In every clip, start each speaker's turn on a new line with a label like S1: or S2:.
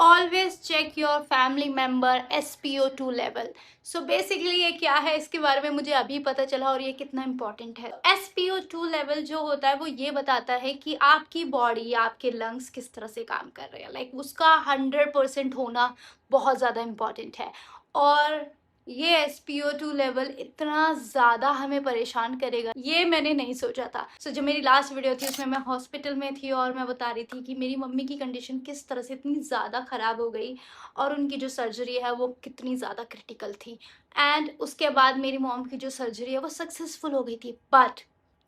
S1: Always check your family member SpO2 level. So basically ये क्या है, इसके बारे में मुझे अभी पता चला और ये कितना इम्पोर्टेंट है। SpO2 लेवल जो होता है वो ये बताता है कि आपकी बॉडी, आपके लंग्स किस तरह से काम कर रहे हैं। उसका 100% होना बहुत ज़्यादा इम्पोर्टेंट है। और ये SpO2 लेवल इतना ज़्यादा हमें परेशान करेगा, ये मैंने नहीं सोचा था। जो मेरी लास्ट वीडियो थी उसमें मैं हॉस्पिटल में थी और मैं बता रही थी कि मेरी मम्मी की कंडीशन किस तरह से इतनी ज़्यादा ख़राब हो गई और उनकी जो सर्जरी है वो कितनी ज़्यादा क्रिटिकल थी। एंड उसके बाद मेरी मॉम की जो सर्जरी है वो सक्सेसफुल हो गई थी, बट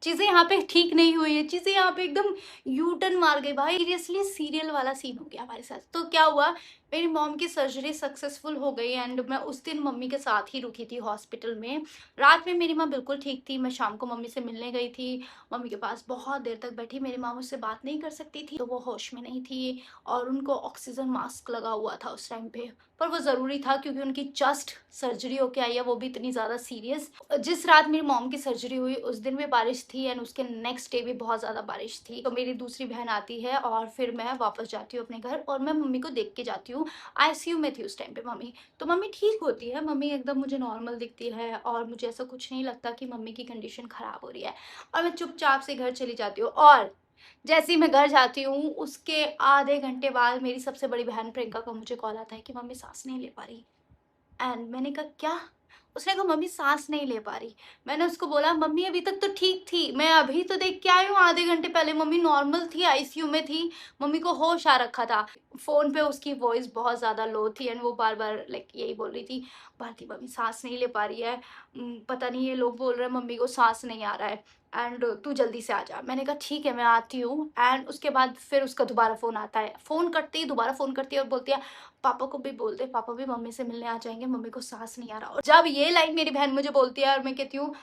S1: चीज़ें यहाँ पे ठीक नहीं हुई है। चीज़ें यहाँ पे एकदम यू टर्न मार गई भाई। सीरियसली सीरियल वाला सीन हो गया हमारे साथ। तो क्या हुआ, मेरी मॉम की सर्जरी सक्सेसफुल हो गई एंड मैं उस दिन मम्मी के साथ ही रुकी थी हॉस्पिटल में। रात में मेरी माँ बिल्कुल ठीक थी। मैं शाम को मम्मी से मिलने गई थी, मम्मी के पास बहुत देर तक बैठी। मेरी माँ मुझसे बात नहीं कर सकती थी तो वो होश में नहीं थी और उनको ऑक्सीजन मास्क लगा हुआ था उस टाइम पे। पर वो ज़रूरी था क्योंकि उनकी जस्ट सर्जरी होके आई है, वो भी इतनी ज़्यादा सीरियस। जिस रात मेरी मॉम की सर्जरी हुई उस दिन भी बारिश थी एंड उसके नेक्स्ट डे भी बहुत ज़्यादा बारिश थी। तो मेरी दूसरी बहन आती है और फिर मैं वापस जाती हूँ अपने घर और मैं मम्मी को देख के जाती हूँ। ICU में थी उस टाइम पे मम्मी। तो मम्मी ठीक होती है, मम्मी एकदम मुझे नॉर्मल दिखती है और मुझे ऐसा कुछ नहीं लगता कि मम्मी की कंडीशन ख़राब हो रही है। और मैं चुपचाप से घर चली जाती हूँ। और जैसे ही मैं घर जाती हूँ उसके आधे घंटे बाद मेरी सबसे बड़ी बहन प्रियंका का मुझे कॉल आता है कि मम्मी सांस नहीं ले पा रही। एंड मैंने कहा क्या? उसने कहा मम्मी सांस नहीं ले पा रही। मैंने उसको बोला मम्मी अभी तक तो ठीक थी, मैं अभी तो देख के आई हूँ, आधे घंटे पहले मम्मी नॉर्मल थी, ICU में थी, मम्मी को होश आ रखा था। फोन पे उसकी वॉइस बहुत ज्यादा लो थी एंड वो बार बार यही बोल रही थी, भारती मम्मी सांस नहीं ले पा रही है, पता नहीं ये लोग बोल रहे हैं मम्मी को सांस नहीं आ रहा है एंड तू जल्दी से आ जा। मैंने कहा ठीक है मैं आती हूँ। एंड उसके बाद फिर उसका दोबारा फ़ोन आता है, फ़ोन करते ही दोबारा फ़ोन करती है और बोलती है पापा को भी बोल दे, पापा भी मम्मी से मिलने आ जाएंगे, मम्मी को सांस नहीं आ रहा। और जब ये लाइन मेरी बहन मुझे बोलती है और मैं कहती हूँ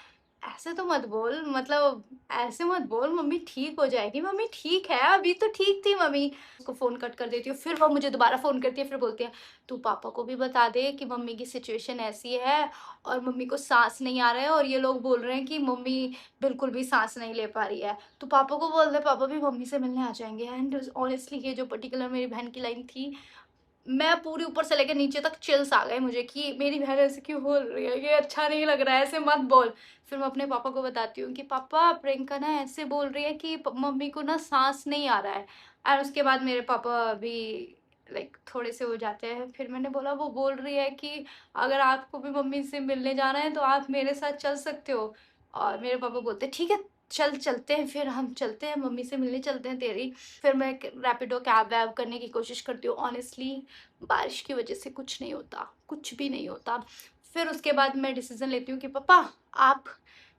S1: ऐसे तो मत बोल, मतलब ऐसे मत बोल, मम्मी ठीक हो जाएगी, मम्मी ठीक है, अभी तो ठीक थी मम्मी। उसको फ़ोन कट कर देती हूँ, फिर वो मुझे दोबारा फ़ोन करती है, फिर बोलती है तू पापा को भी बता दे कि मम्मी की सिचुएशन ऐसी है और मम्मी को सांस नहीं आ रहा है और ये लोग बोल रहे हैं कि मम्मी बिल्कुल भी सांस नहीं ले पा रही है, तो पापा को बोल दे, पापा भी मम्मी से मिलने आ जाएंगे। एंड ऑनेस्टली ये जो पर्टिकुलर मेरी बहन की लाइन थी, मैं पूरी ऊपर से लेकर नीचे तक चिल्स आ गए मुझे कि मेरी बहन ऐसे क्यों बोल रही है, ये अच्छा नहीं लग रहा है, ऐसे मत बोल। फिर मैं अपने पापा को बताती हूँ कि पापा प्रियंका ना ऐसे बोल रही है कि मम्मी को ना सांस नहीं आ रहा है। और उसके बाद मेरे पापा भी थोड़े से हो जाते हैं। फिर मैंने बोला वो बोल रही है कि अगर आपको भी मम्मी से मिलने जाना है तो आप मेरे साथ चल सकते हो। और मेरे पापा बोलते ठीक है चलते हैं, फिर हम चलते हैं, मम्मी से मिलने चलते हैं तेरी। फिर मैं रैपिडो कैब वैब करने की कोशिश करती हूँ। ऑनेस्टली बारिश की वजह से कुछ नहीं होता, कुछ भी नहीं होता। फिर उसके बाद मैं डिसीजन लेती हूँ कि पापा आप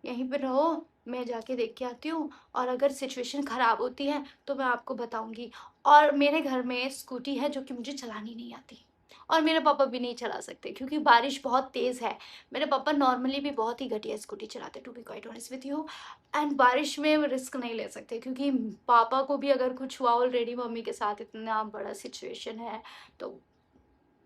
S1: यहीं पे रहो, मैं जाके देख के आती हूँ और अगर सिचुएशन ख़राब होती है तो मैं आपको बताऊँगी। और मेरे घर में स्कूटी है जो कि मुझे चलानी नहीं आती और मेरे पापा भी नहीं चला सकते क्योंकि बारिश बहुत तेज़ है। मेरे पापा नॉर्मली भी बहुत ही घटिया स्कूटी चलाते, to be quite honest with you. And बारिश में रिस्क नहीं ले सकते क्योंकि पापा को भी अगर कुछ हुआ, ऑलरेडी मम्मी के साथ इतना बड़ा सिचुएशन है तो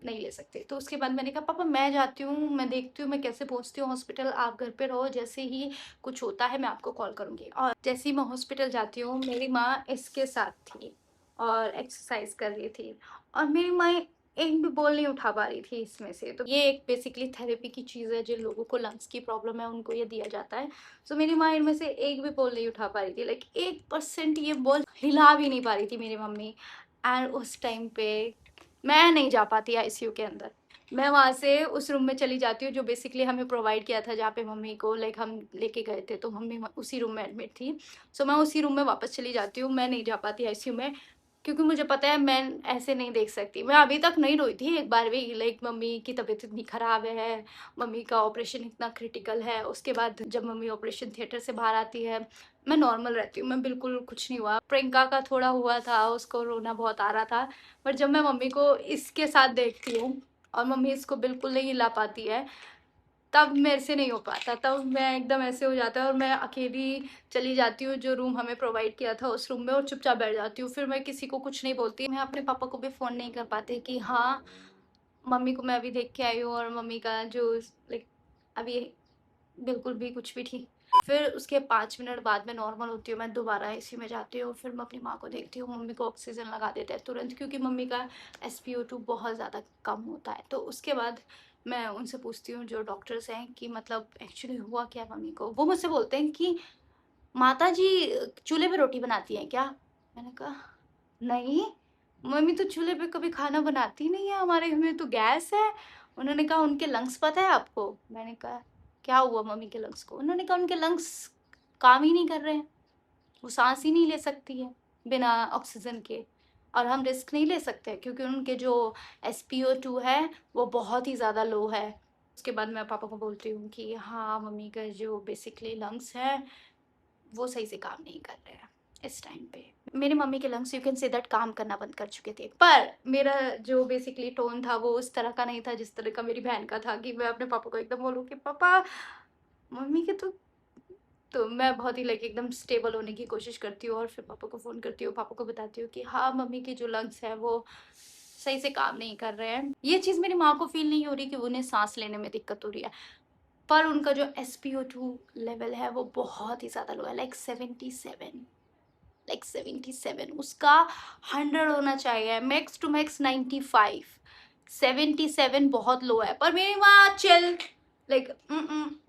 S1: नहीं ले सकते। तो उसके बाद मैंने कहा पापा मैं जाती हूँ, मैं देखती हूँ मैं कैसे पहुँचती हूँ हॉस्पिटल, आप घर पे रहो, जैसे ही कुछ होता है मैं आपको कॉल करूँगी। और जैसे ही मैं हॉस्पिटल जाती हूँ मेरी माँ इसके साथ थी और एक्सरसाइज कर रही थी और मेरी माँ एक भी बोल नहीं उठा पा रही थी इसमें से। तो ये एक बेसिकली थेरेपी की चीज़ है, जिन लोगों को लंग्स की प्रॉब्लम है उनको ये दिया जाता है। सो मेरी माँ इनमें से एक भी बोल नहीं उठा पा रही थी, 1% ये बोल हिला भी नहीं पा रही थी मेरी मम्मी। एंड उस टाइम पे मैं नहीं जा पाती ICU के अंदर। मैं वहाँ से उस रूम में चली जाती हूँ जो बेसिकली हमें प्रोवाइड किया था, जहाँ पे मम्मी को हम लेके गए थे, तो मम्मी उसी रूम में एडमिट थी। सो मैं उसी रूम में वापस चली जाती हूँ, मैं नहीं जा पाती ICU में क्योंकि मुझे पता है मैं ऐसे नहीं देख सकती। मैं अभी तक नहीं रोई थी एक बार भी, मम्मी की तबीयत इतनी ख़राब है, मम्मी का ऑपरेशन इतना क्रिटिकल है। उसके बाद जब मम्मी ऑपरेशन थिएटर से बाहर आती है मैं नॉर्मल रहती हूँ, मैं बिल्कुल कुछ नहीं हुआ। प्रियंका का थोड़ा हुआ था, उसको रोना बहुत आ रहा था। पर जब मैं मम्मी को इसके साथ देखती हूँ और मम्मी इसको बिल्कुल नहीं हिला पाती है, तब मेरे से नहीं हो पाता, तब मैं एकदम ऐसे हो जाता है और मैं अकेली चली जाती हूँ जो रूम हमें प्रोवाइड किया था उस रूम में और चुपचाप बैठ जाती हूँ। फिर मैं किसी को कुछ नहीं बोलती। मैं अपने पापा को भी फ़ोन नहीं कर पाती कि हाँ मम्मी को मैं अभी देख के आई हूँ और मम्मी का जो अभी बिल्कुल भी कुछ भी ठीक फिर उसके 5 मिनट बाद मैं नॉर्मल होती हूँ, मैं दोबारा आईसीयू में जाती हूँ, फिर मैं अपनी माँ को देखती हूँ, मम्मी को ऑक्सीजन लगा देते हैं तुरंत, क्योंकि मम्मी का SpO2 बहुत ज़्यादा कम होता है। तो उसके बाद मैं उनसे पूछती हूँ जो डॉक्टर्स हैं कि मतलब एक्चुअली हुआ क्या मम्मी को? वो मुझसे बोलते हैं कि माताजी चूल्हे पे रोटी बनाती हैं क्या? मैंने कहा नहीं, मम्मी तो चूल्हे पे कभी खाना बनाती नहीं है, हमारे घर में तो गैस है। उन्होंने कहा उनके लंग्स पता है आपको? मैंने कहा क्या हुआ मम्मी के लंग्स को? उन्होंने कहा उनके लंग्स काम ही नहीं कर रहे हैं, वो सांस ही नहीं ले सकती है बिना ऑक्सीजन के, और हम रिस्क नहीं ले सकते क्योंकि उनके जो SpO2 है वो बहुत ही ज़्यादा लो है। उसके बाद मैं पापा को बोलती हूँ कि हाँ मम्मी का जो बेसिकली लंग्स है वो सही से काम नहीं कर रहे हैं इस टाइम पे। मेरी मम्मी के lungs you can say that काम करना बंद कर चुके थे, पर मेरा जो बेसिकली टोन था वो उस तरह का नहीं था जिस तरह का मेरी बहन का था कि मैं अपने पापा को एकदम बोलूँ कि पापा मम्मी के तो मैं बहुत ही लाइक एकदम स्टेबल होने की कोशिश करती हूँ और फिर पापा को फ़ोन करती हूँ, पापा को बताती हूँ कि हाँ मम्मी के जो लंग्स हैं वो सही से काम नहीं कर रहे हैं। ये चीज़ मेरी माँ को फ़ील नहीं हो रही कि उन्हें सांस लेने में दिक्कत हो रही है, पर उनका जो SpO2 लेवल है वो बहुत ही ज़्यादा लो है, लाइक 77, लाइक 77। उसका 100 होना चाहिए, मैक्स टू मैक्स 95। 77 बहुत लो है, पर मेरी माँ चिल, लाइक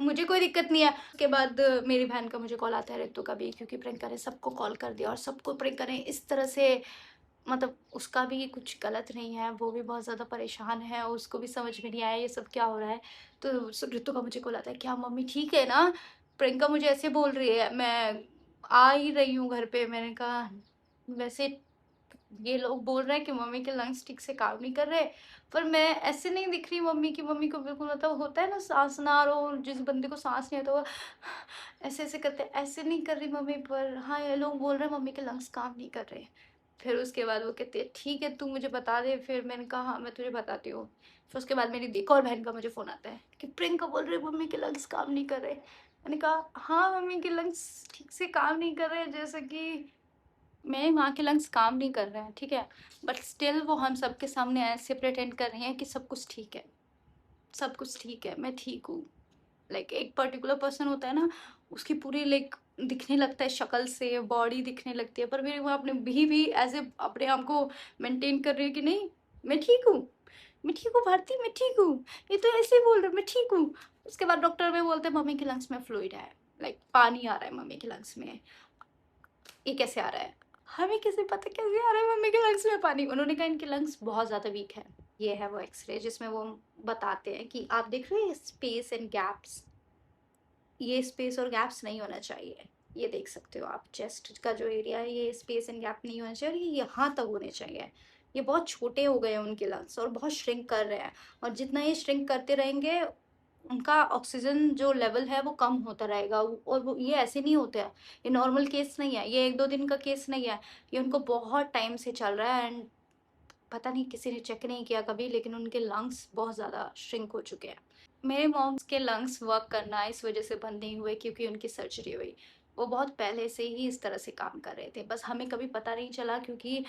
S1: मुझे कोई दिक्कत नहीं है। उसके बाद मेरी बहन का मुझे कॉल आता है, रितु का भी, क्योंकि प्रियंका ने सबको कॉल कर दिया और सबको प्रियंका ने इस तरह से, मतलब उसका भी कुछ गलत नहीं है, वो भी बहुत ज़्यादा परेशान है, उसको भी समझ में नहीं आया ये सब क्या हो रहा है। तो रितु का मुझे कॉल आता है, क्या मम्मी ठीक है ना? प्रियंका मुझे ऐसे बोल रही है, मैं आ ही रही हूँ घर पे। मैंने कहा वैसे ये लोग बोल रहे हैं कि मम्मी के लंग्स ठीक से काम नहीं कर रहे, पर मैं ऐसे नहीं दिख रही मम्मी की। मम्मी को बिल्कुल, मतलब होता है ना सांस ना रो, जिस बंदे को सांस नहीं आता वो ऐसे ऐसे करते हैं, ऐसे नहीं कर रही मम्मी, पर हाँ ये लोग बोल रहे हैं मम्मी के लंग्स काम नहीं कर रहे। फिर उसके बाद वो कहती है ठीक है तू मुझे बता दे। फिर मैंने कहा हाँ मैं तुझे बताती हूँ। फिर उसके बाद मेरी एक और बहन का मुझे फ़ोन आता है कि प्रियंका बोल रही है मम्मी के लंग्स काम नहीं कर रहे। मैंने कहा हाँ मम्मी के लंग्स ठीक से काम नहीं कर रहे, जैसे कि मेरी माँ के लंग्स काम नहीं कर रहे हैं, ठीक है, बट स्टिल वो हम सबके सामने ऐसे प्रिटेंड कर रही हैं कि सब कुछ ठीक है, सब कुछ ठीक है, मैं ठीक हूँ। लाइक एक पर्टिकुलर पर्सन होता है ना, उसकी पूरी लाइक दिखने लगता है शक्ल से, बॉडी दिखने लगती है, पर मेरी वो अपने भी ऐसे अपने आप को मेंटेन कर रही है कि नहीं मैं ठीक हूँ, मैं ठीक हूँ भारती, मैं ठीक हूँ, ये तो ऐसे ही बोल रहे मैं ठीक हूँ। उसके बाद डॉक्टर में बोलते हैं मम्मी के लंग्स में फ्लूइड है, लाइक पानी आ रहा है मम्मी के लंग्स में। ये कैसे आ रहा है? हमें कैसे पता कैसे आ रहा है मम्मी के लंग्स में पानी? उन्होंने कहा इनके लंग्स बहुत ज़्यादा वीक है। ये है वो एक्सरे जिसमें वो बताते हैं कि आप देख रहे हैं स्पेस एंड गैप्स, ये स्पेस और गैप्स नहीं होना चाहिए। ये देख सकते हो आप, चेस्ट का जो एरिया है ये स्पेस एंड गैप नहीं होना चाहिए और ये यहाँ तक होने चाहिए। ये बहुत छोटे हो गए हैं उनके लंग्स और बहुत श्रिंक कर रहे हैं, और जितना ये श्रिंक करते रहेंगे उनका ऑक्सीजन जो लेवल है वो कम होता रहेगा। और वो ये ऐसे नहीं होते हैं, ये नॉर्मल केस नहीं है, ये 1-2 दिन का केस नहीं है, ये उनको बहुत टाइम से चल रहा है। एंड पता नहीं किसी ने चेक नहीं किया कभी, लेकिन उनके लंग्स बहुत ज़्यादा श्रिंक हो चुके हैं। मेरे मॉम्स के लंग्स वर्क करना इस वजह से बंद नहीं हुए क्योंकि उनकी सर्जरी हुई। वो बहुत पहले से ही इस तरह से काम कर रहे थे, बस हमें कभी पता नहीं चला क्योंकि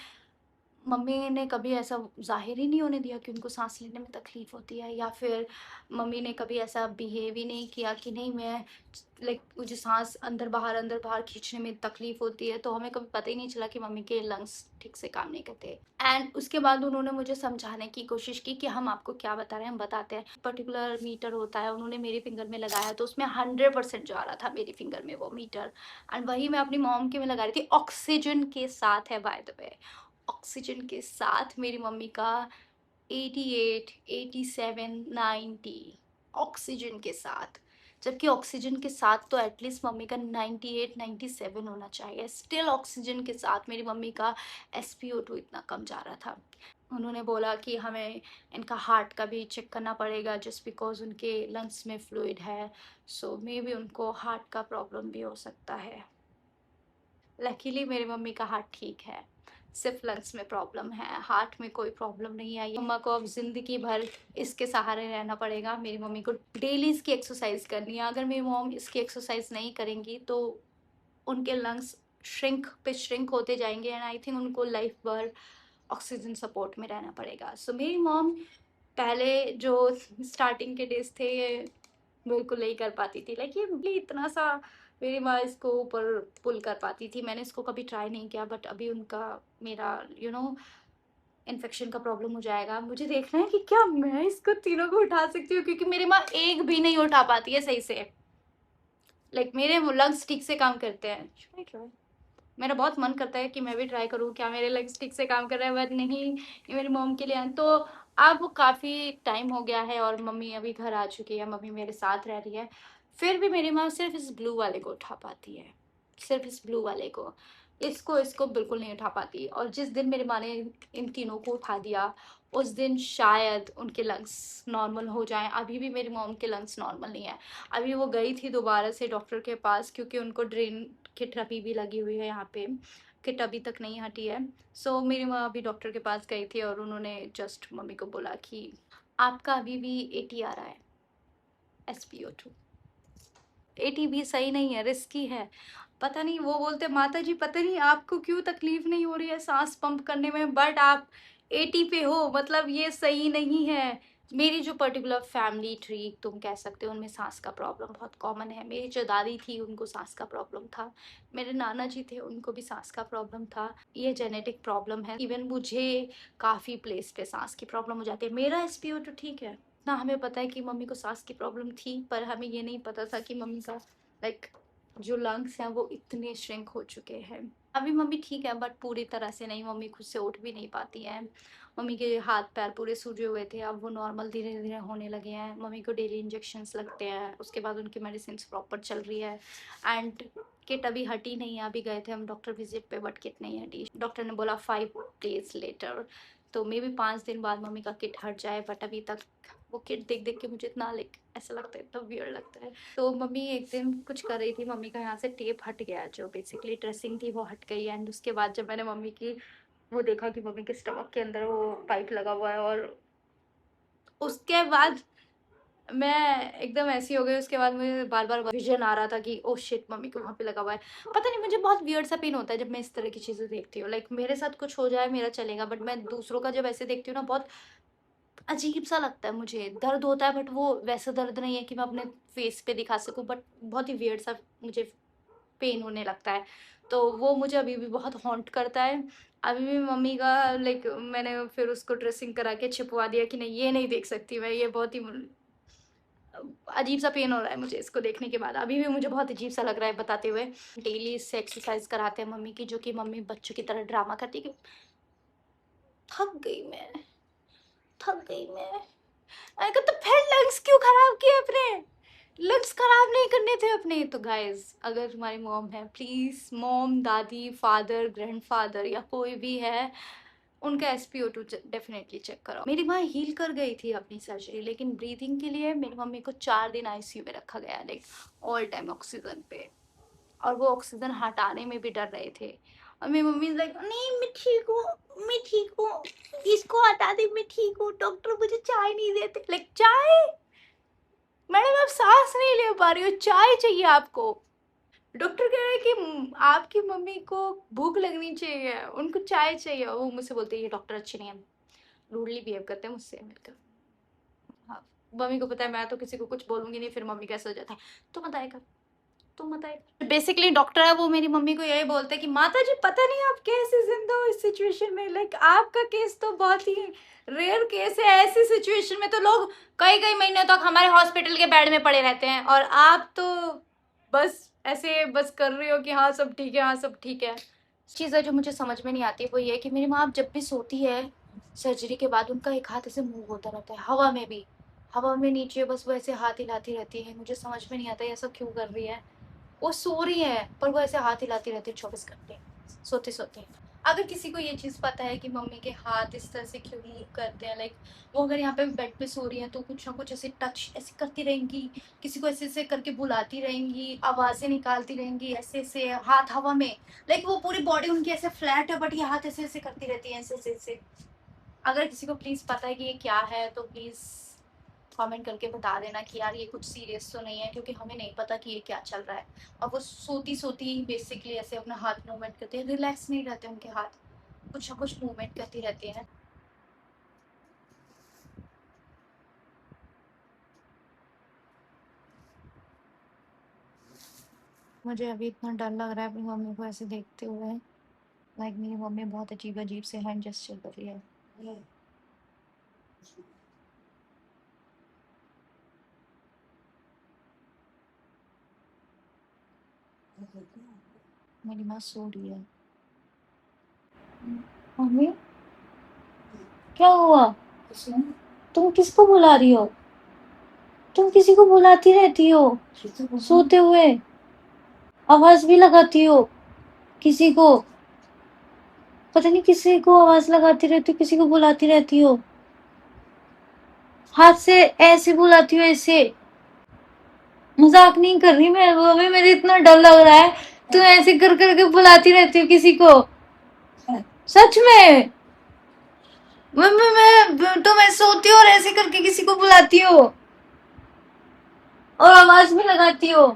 S1: मम्मी ने कभी ऐसा ज़ाहिर ही नहीं होने दिया कि उनको साँस लेने में तकलीफ़ होती है, या फिर मम्मी ने कभी ऐसा बिहेव ही नहीं किया कि नहीं मैं लाइक मुझे साँस अंदर बाहर खींचने में तकलीफ़ होती है, तो हमें कभी पता ही नहीं चला कि मम्मी के लंग्स ठीक से काम नहीं करते। एंड उसके बाद उन्होंने मुझे समझाने की कोशिश की कि हम आपको क्या बता रहे हैं, हम बताते हैं। पर्टिकुलर मीटर होता है, उन्होंने मेरे फिंगर में लगाया तो उसमें 100% जा रहा था मेरे फिंगर में वो मीटर, एंड वही मैं अपनी मॉम के में लगा रही थी। ऑक्सीजन के साथ है बाय द वे, ऑक्सीजन के साथ मेरी मम्मी का 88, 87, 90 ऑक्सीजन के साथ, जबकि ऑक्सीजन के साथ तो एटलीस्ट मम्मी का 98, 97 होना चाहिए। स्टिल ऑक्सीजन के साथ मेरी मम्मी का SpO2 इतना कम जा रहा था। उन्होंने बोला कि हमें इनका हार्ट का भी चेक करना पड़ेगा जस्ट बिकॉज उनके लंग्स में फ्लूइड है, सो मे बी उनको हार्ट का प्रॉब्लम भी हो सकता है। लकीली मेरी मम्मी का हार्ट ठीक है, सिर्फ लंग्स में प्रॉब्लम है, हार्ट में कोई प्रॉब्लम नहीं आई। मम्मा को अब ज़िंदगी भर इसके सहारे रहना पड़ेगा। मेरी मम्मी को डेली इसकी एक्सरसाइज करनी है। अगर मेरी मॉम इसकी एक्सरसाइज नहीं करेंगी तो उनके लंग्स श्रिंक होते जाएंगे, एंड आई थिंक उनको लाइफ भर ऑक्सीजन सपोर्ट में रहना पड़ेगा। सो मेरी मॉम पहले जो स्टार्टिंग के डेज थे ये बिल्कुल नहीं कर पाती थी, लाइक ये इतना सा मेरी माँ इसको ऊपर पुल कर पाती थी। मैंने इसको कभी ट्राई नहीं किया, बट अभी उनका मेरा इन्फेक्शन का प्रॉब्लम हो जाएगा। मुझे देखना है कि क्या मैं इसको तीनों को उठा सकती हूँ, क्योंकि मेरी माँ एक भी नहीं उठा पाती है सही से। मेरे लंग्स ठीक से काम करते हैं। Should I try? मेरा बहुत मन करता है कि मैं भी ट्राई करूँ, क्या मेरे लंग्स ठीक से काम कर रहे हैं, बट नहीं, ये मेरी मॉम के लिए है। तो अब काफ़ी टाइम हो गया है और मम्मी अभी घर आ चुकी है, मम्मी मेरे साथ रह रही है। फिर भी मेरी माँ सिर्फ इस ब्लू वाले को उठा पाती है, सिर्फ इस ब्लू वाले को। इसको इसको बिल्कुल नहीं उठा पाती। और जिस दिन मेरी माँ ने इन तीनों को उठा दिया, उस दिन शायद उनके लंग्स नॉर्मल हो जाएं। अभी भी मेरी मॉम के लंग्स नॉर्मल नहीं है। अभी वो गई थी दोबारा से डॉक्टर के पास, क्योंकि उनको ड्रेन किट अभी भी लगी हुई है यहाँ पे, किट अभी तक नहीं हटी है। सो मेरी माँ अभी डॉक्टर के पास गई थी और उन्होंने जस्ट मम्मी को बोला कि आपका अभी भी 80 आ रहा है, SpO2। 80 भी सही नहीं है, रिस्की है। पता नहीं, वो बोलते माता जी पता नहीं आपको क्यों तकलीफ नहीं हो रही है सांस पंप करने में, बट आप 80 पे हो, मतलब ये सही नहीं है। मेरी जो पर्टिकुलर फैमिली ट्री तुम कह सकते हो, उनमें सांस का प्रॉब्लम बहुत कॉमन है। मेरी जो दादी थी उनको सांस का प्रॉब्लम था, मेरे नाना जी थे उनको भी सांस का प्रॉब्लम था। ये जेनेटिक प्रॉब्लम है। इवन मुझे काफ़ी प्लेस पे सांस की प्रॉब्लम हो जाती है। मेरा SpO2 ठीक है ना, हमें पता है कि मम्मी को सांस की प्रॉब्लम थी, पर हमें ये नहीं पता था कि मम्मी का लाइक जो लंग्स हैं वो इतने श्रिंक हो चुके हैं। अभी मम्मी ठीक है, बट पूरी तरह से नहीं। मम्मी खुद से उठ भी नहीं पाती हैं। मम्मी के हाथ पैर पूरे सूजे हुए थे, अब वो नॉर्मल धीरे धीरे होने लगे हैं। मम्मी को डेली इंजेक्शंस लगते हैं, उसके बाद उनकी मेडिसिन प्रॉपर चल रही है। एंड किट अभी हटी नहीं है। अभी गए थे हम डॉक्टर विजिट पे, बट किट नहीं हटी। डॉक्टर ने बोला 5 days लेटर, तो मे भी 5 दिन बाद मम्मी का किट हट जाए। बट अभी तक वो किट देख देख के मुझे इतना ऐसा लगता है, इतना वियर्ड लगता है। तो मम्मी एक दिन कुछ कर रही थी, मम्मी का यहाँ से टेप हट गया, जो बेसिकली ड्रेसिंग थी वो हट गई। एंड उसके बाद जब मैंने मम्मी की वो देखा कि मम्मी के स्टमक के अंदर वो पाइप लगा हुआ है, और उसके बाद मैं एकदम ऐसी हो गई। उसके बाद मुझे बार बार विजन आ रहा था कि ओ शिट, मम्मी को वहाँ पे लगा हुआ है। पता नहीं, मुझे बहुत वियर्ड सा पेन होता है जब मैं इस तरह की चीज़ें देखती हूँ। मेरे साथ कुछ हो जाए मेरा चलेगा, बट मैं दूसरों का जब ऐसे देखती हूँ ना, बहुत अजीब सा लगता है मुझे। दर्द होता है, बट वो वैसा दर्द नहीं है कि मैं अपने फेस पे दिखा सकूं, बट बहुत ही वियर्ड सा मुझे पेन होने लगता है। तो वो मुझे अभी भी बहुत हॉन्ट करता है। अभी भी मम्मी का मैंने फिर उसको ड्रेसिंग करा के छिपवा दिया कि नहीं, ये नहीं देख सकती मैं, ये बहुत ही अजीब सा पेन हो रहा है मुझे इसको देखने के बाद। अभी भी मुझे बहुत अजीब सा लग रहा है बताते हुए। डेली इससे एक्सरसाइज कराते हैं मम्मी की, जो कि मम्मी बच्चों की तरह ड्रामा करती है कि थक गई मैं, थक गई मैं। मैंने कहा तो फिर लंग्स क्यों खराब किए अपने? लंग्स खराब नहीं करने थे अपने। तो गाइज, अगर तुम्हारी मॉम है, प्लीज मॉम, दादी, फादर, ग्रैंडफादर या कोई भी है, उनका SpO2 डेफिनेटली चेक कराओ। मेरी माँ हील कर गई थी अपनी सर्जरी, लेकिन ब्रीथिंग के लिए मेरी मम्मी को 4 दिन ICU में रखा गया, ऑल टाइम ऑक्सीजन पे। और वो ऑक्सीजन हटाने में भी डर रहे थे। और मेरी मम्मी लाइक नहीं मैं ठीक हूँ, मैं ठीक हूँ, इसको हटा दे, मैं ठीक हूँ, डॉक्टर मुझे चाय नहीं देते। चाय? मैडम आप सांस नहीं ले पा रही हो, चाय चाहिए आपको? डॉक्टर कह रहे हैं कि आपकी मम्मी को भूख लगनी चाहिए, उनको चाय चाहिए। वो मुझसे बोलते हैं ये डॉक्टर अच्छे नहीं है, रूडली बिहेव करते हैं मुझसे। मैंने कहा हाँ, मम्मी को पता है मैं तो किसी को कुछ बोलूंगी नहीं, फिर मम्मी कैसे हो जाता है तो बताएगा, तो बताएगा। बेसिकली डॉक्टर है वो मेरी मम्मी को यही बोलते हैं कि माता जी पता नहीं आप कैसे जिंदा हो इस सिचुएशन में। आपका केस तो बहुत ही रेयर केस है। ऐसी सिचुएशन में तो लोग कई कई महीने तक हमारे हॉस्पिटल के बेड में पड़े रहते हैं, और आप तो बस ऐसे बस कर रही हो कि हाँ सब ठीक है, हाँ सब ठीक है। चीज़ है जो मुझे समझ में नहीं आती वो ये है कि मेरी माँ जब भी सोती है सर्जरी के बाद, उनका एक हाथ ऐसे मूव होता रहता है हवा में भी, हवा में नीचे, बस वो ऐसे हाथ हिलाती रहती है। मुझे समझ में नहीं आता ये ऐसा क्यों कर रही है। वो सो रही है पर वो ऐसे हाथ हिलाती रहती है 24 घंटे सोते सोते। अगर किसी को ये चीज़ पता है कि मम्मी के हाथ इस तरह से क्यों मूव करते हैं, वो अगर यहाँ पे बेड पे सो रही है तो कुछ ना कुछ ऐसे टच ऐसे करती रहेंगी, किसी को ऐसे ऐसे करके बुलाती रहेंगी, आवाज़ें निकालती रहेंगी, ऐसे ऐसे हाथ हवा में। वो पूरी बॉडी उनकी ऐसे फ्लैट है, बट ये हाथ ऐसे ऐसे करती रहती है, ऐसे ऐसे ऐसे। अगर किसी को प्लीज़ पता है कि ये क्या है तो प्लीज़ कमेंट करके बता देना कि यार ये कुछ सीरियस तो नहीं है, क्योंकि हमें नहीं पता कि ये क्या चल रहा है। और वो सोती सोती बेसिकली ऐसे अपना हाथ मूवमेंट करते हैं, रिलैक्स नहीं रहते उनके हाथ, कुछ ना कुछ मूवमेंट करती रहती हैं। मुझे अभी इतना डर लग रहा है अपनी मम्मी को ऐसे देखते हुए। लाइक मेरी मम्मी बहुत अजीब अजीब से हैंड जेस्चर कर रही है। मेरी माँ सो रही है। मम्मी, क्या हुआ? तुम किसको बुला रही हो? तुम किसी को बुलाती रहती हो सोते हुए, आवाज भी लगाती हो किसी को। पता नहीं किसी को आवाज लगाती रहती हो, किसी को बुलाती रहती हो, हाथ से ऐसे बुलाती हो, ऐसे। मजाक नहीं कर रही मैं, मम्मी मेरे इतना डर लग रहा है। तुम ऐसे कर करके बुलाती रहती हो किसी को, सच में। मम्मी मैं, तुम ऐसे सोती हो और ऐसे करके किसी को बुलाती हो और आवाज भी लगाती हो।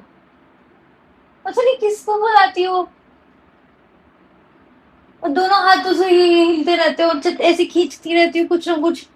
S1: पता नहीं किसको बुलाती हो, और दोनों हाथों से ये हिलते रहते हो और ऐसे खींचती रहती हो कुछ ना कुछ।